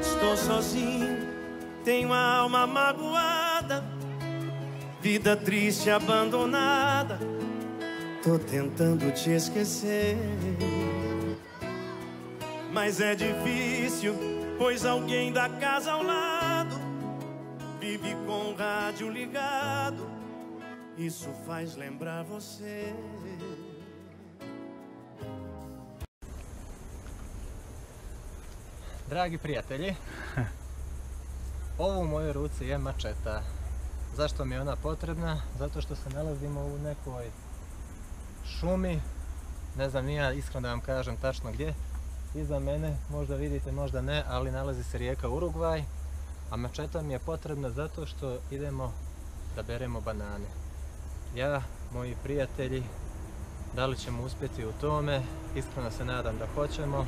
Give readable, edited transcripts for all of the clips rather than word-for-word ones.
Estou sozinho, tenho a alma magoada, vida triste, abandonada. Tô tentando te esquecer, mas é difícil, pois alguém da casa ao lado vive com o rádio ligado. Isso faz lembrar você. Dragi prijatelji, ovo u mojoj ruci je mačeta. Zašto mi je ona potrebna? Zato što se nalazimo u nekoj šumi, ne znam ni ja iskreno da vam kažem tačno gdje. Iza mene, možda vidite, možda ne, ali nalazi se rijeka Urugvaj, a mačeta mi je potrebna zato što idemo da beremo banane. Ja, moji prijatelji, da li ćemo uspjeti u tome? Iskreno se nadam da hoćemo,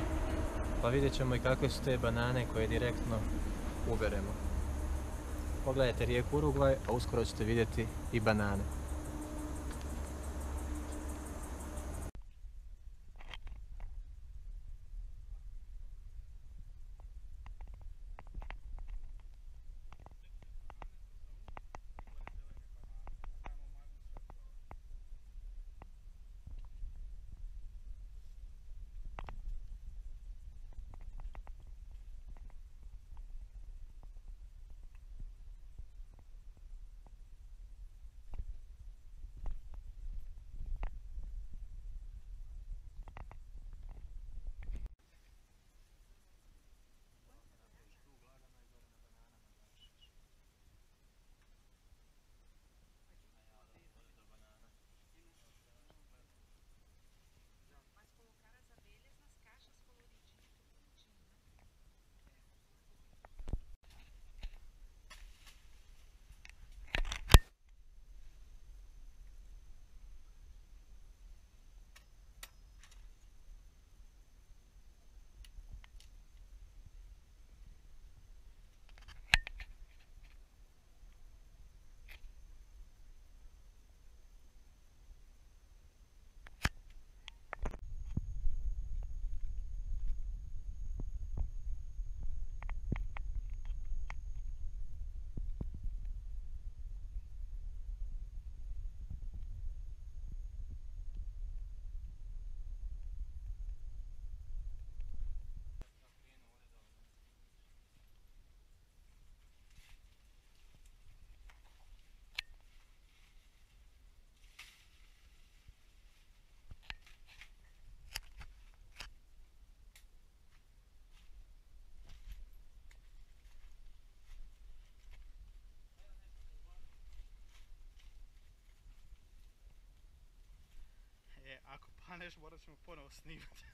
pa vidjet ćemo i kakve su te banane koje direktno uberemo. Pogledajte rijeku Urugvaj, a uskoro ćete vidjeti i banane. Ako paneš, morat ćemo ponovo snimati.